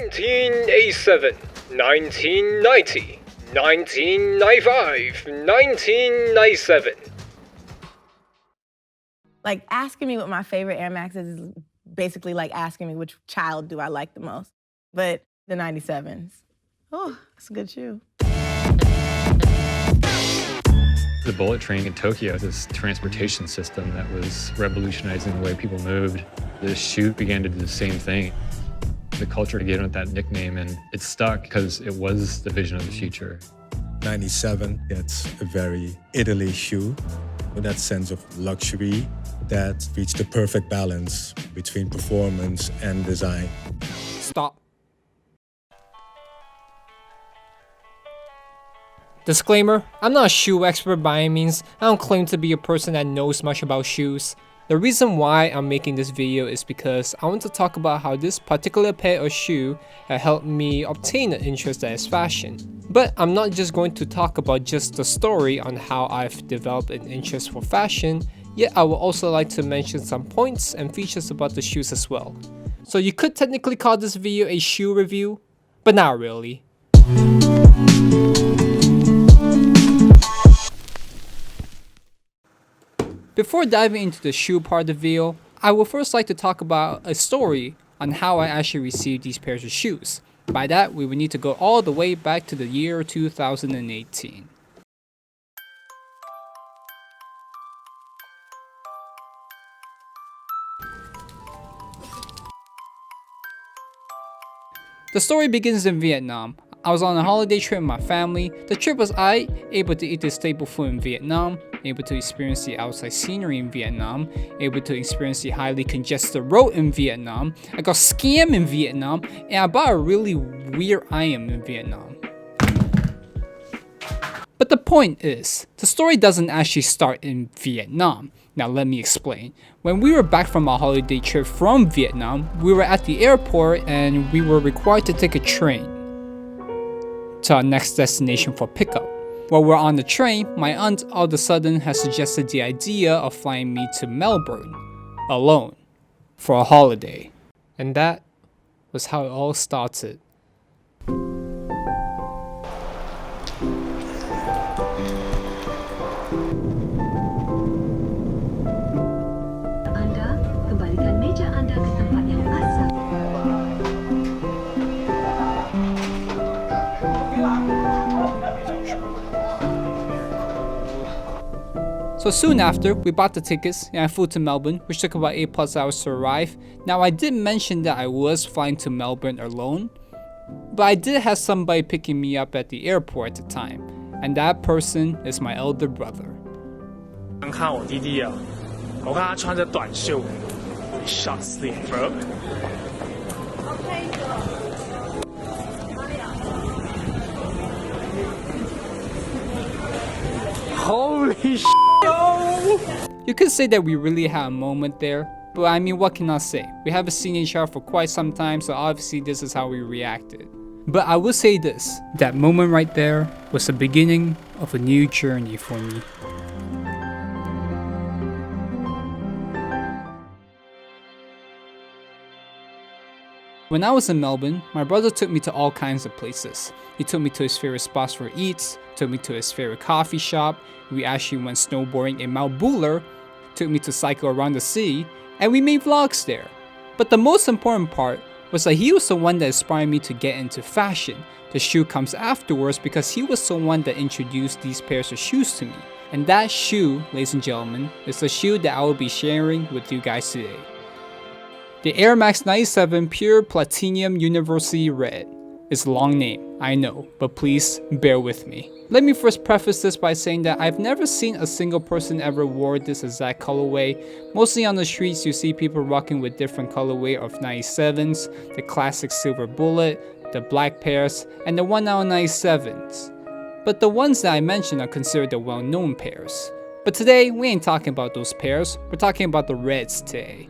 1987, 1990, 1995, 1997. Like, asking me what my favorite Air Max is basically like asking me which child do I like the most. But the 97s. Oh, it's a good shoe. The bullet train in Tokyo is this transportation system that was revolutionizing the way people moved. The shoe began to do the same thing. The culture gave it that nickname, and it stuck because it was the vision of the future. 97, that's a very Italy shoe, with that sense of luxury that reached the perfect balance between performance and design. Stop. Disclaimer, I'm not a shoe expert by any means. I don't claim to be a person that knows much about shoes. The reason why I'm making this video is because I want to talk about how this particular pair of shoe have helped me obtain an interest as fashion. But I'm not just going to talk about just the story on how I've developed an interest for fashion, yet I would also like to mention some points and features about the shoes as well. So you could technically call this video a shoe review, but not really. Before diving into the shoe part of the video, I would first like to talk about a story on how I actually received these pairs of shoes. By that, we would need to go all the way back to the year 2018. The story begins in Vietnam. I was on a holiday trip with my family. The trip was able to eat the staple food in Vietnam, able to experience the outside scenery in Vietnam, able to experience the highly congested road in Vietnam. I got scammed in Vietnam, and I bought a really weird item in Vietnam. But the point is, the story doesn't actually start in Vietnam. Now let me explain. When we were back from our holiday trip from Vietnam, we were at the airport and we were required to take a train to our next destination for pickup. While we're on the train, my aunt all of a sudden has suggested the idea of flying me to Melbourne, alone, for a holiday. And that was how it all started. Anda, kembalikan meja Anda ke tempat yang asal. So soon after, we bought the tickets and I flew to Melbourne, which took about 8+ hours to arrive. Now I did mention that I was flying to Melbourne alone, but I did have somebody picking me up at the airport at the time, and that person is my elder brother. 看我弟弟啊，我看他穿着短袖 ，short sleeve bro。Holy shit! You could say that we really had a moment there, but I mean, what can I say? We haven't seen each other for quite some time, so obviously this is how we reacted. But I will say this, that moment right there was the beginning of a new journey for me. When I was in Melbourne, my brother took me to all kinds of places. He took me to his favorite spots for eats, took me to his favorite coffee shop, we actually went snowboarding in Mount Buller, took me to cycle around the city, and we made vlogs there. But the most important part was that he was the one that inspired me to get into fashion. The shoe comes afterwards because he was the one that introduced these pairs of shoes to me. And that shoe, ladies and gentlemen, is the shoe that I will be sharing with you guys today. The Air Max 97 Pure Platinum University Red. It's a long name, I know, but please bear with me. Let me first preface this by saying that I've never seen a single person ever wore this exact colorway. Mostly on the streets you see people rocking with different colorway of 97s, the classic silver bullet, the black pairs, and the 197s. But the ones that I mentioned are considered the well-known pairs. But today, we ain't talking about those pairs, we're talking about the reds today.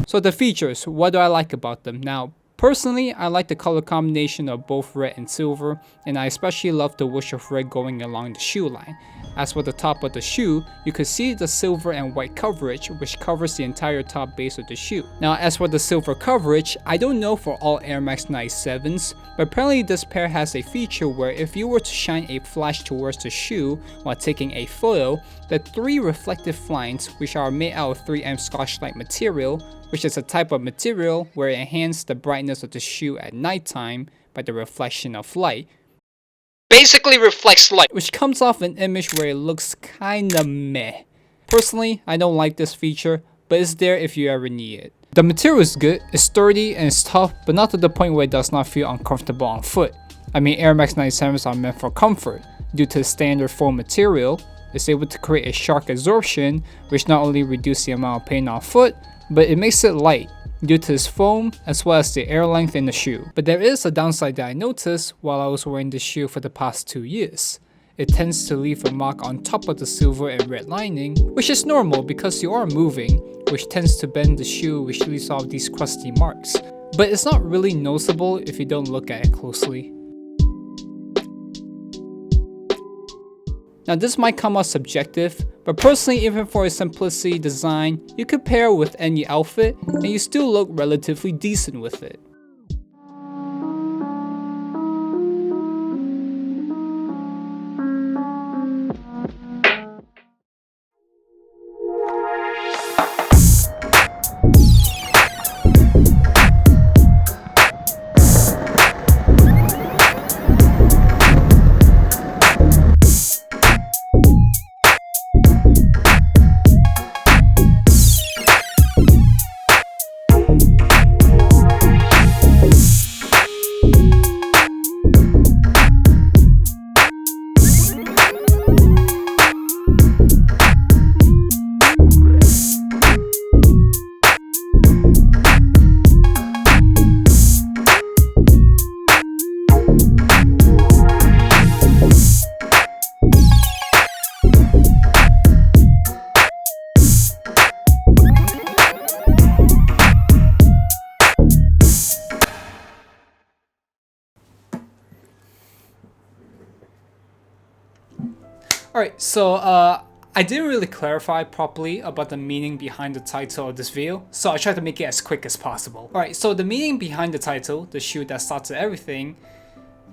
So the features, what do I like about them? Now, personally, I like the color combination of both red and silver, and I especially love the whoosh of red going along the shoe line. As for the top of the shoe, you could see the silver and white coverage which covers the entire top base of the shoe. Now as for the silver coverage, I don't know for all Air Max 97s, but apparently this pair has a feature where if you were to shine a flash towards the shoe while taking a photo, the 3 reflective lines, which are made out of 3M Scotch-Light material, which is a type of material where it enhances the brightness of the shoe at nighttime by the reflection of light, basically reflects light, which comes off an image where it looks kinda meh. Personally, I don't like this feature, but it's there if you ever need it. The material is good, it's sturdy and it's tough, but not to the point where it does not feel uncomfortable on foot. I mean, Air Max 97s are meant for comfort. Due to the standard foam material, it's able to create a shock absorption, which not only reduces the amount of pain on foot, but it makes it light due to its foam as well as the air length in the shoe. But there is a downside that I noticed while I was wearing this shoe for the past 2 years. It tends to leave a mark on top of the silver and red lining, which is normal because you are moving, which tends to bend the shoe, which leaves off these crusty marks. But it's not really noticeable if you don't look at it closely. Now this might come out subjective, but personally, even for a simplicity design, you could pair it with any outfit and you still look relatively decent with it. Alright, so I didn't really clarify properly about the meaning behind the title of this video, so I tried to make it as quick as possible. Alright, so the meaning behind the title, The Shoe That Started Everything,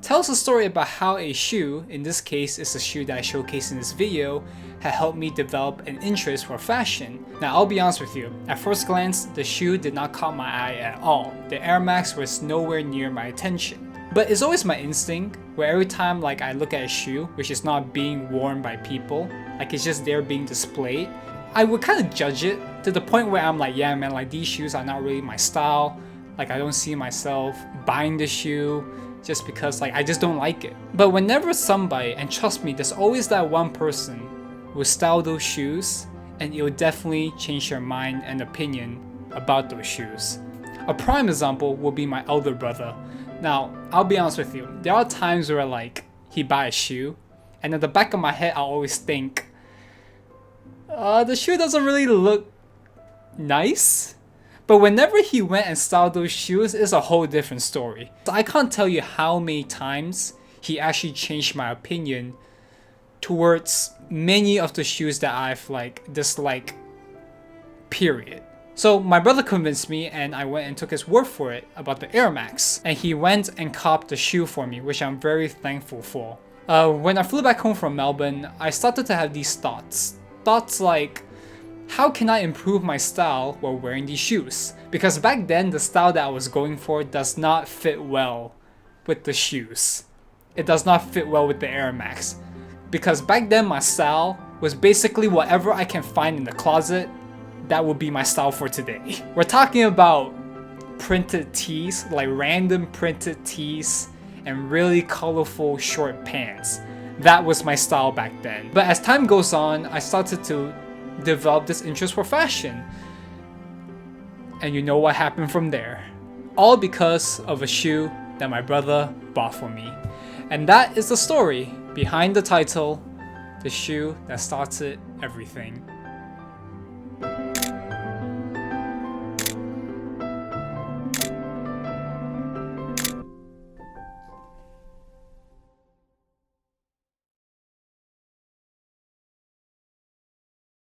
tells a story about how a shoe, in this case is the shoe that I showcased in this video, had helped me develop an interest for fashion. Now I'll be honest with you, at first glance, the shoe did not caught my eye at all. The Air Max was nowhere near my attention. But it's always my instinct, where every time like I look at a shoe, which is not being worn by people, like it's just there being displayed, I would kind of judge it to the point where I'm like, yeah man, like these shoes are not really my style, like I don't see myself buying this shoe, just because like I just don't like it. But whenever somebody, and trust me, there's always that one person will style those shoes, and it will definitely change your mind and opinion about those shoes. A prime example will be my elder brother. Now, I'll be honest with you, there are times where like he buy a shoe, and at the back of my head I'll always think, the shoe doesn't really look nice. But whenever he went and styled those shoes, it's a whole different story. So I can't tell you how many times he actually changed my opinion towards many of the shoes that I've like disliked, period. So my brother convinced me and I went and took his word for it about the Air Max. And he went and copped the shoe for me, which I'm very thankful for. When I flew back home from Melbourne, I started to have these thoughts. Thoughts like, how can I improve my style while wearing these shoes? Because back then, the style that I was going for does not fit well with the shoes. It does not fit well with the Air Max. Because back then, my style was basically whatever I can find in the closet. That would be my style for today. We're talking about printed tees, like random printed tees and really colorful short pants. That was my style back then. But as time goes on, I started to develop this interest for fashion. And you know what happened from there. All because of a shoe that my brother bought for me. And that is the story behind the title, The Shoe That Started Everything.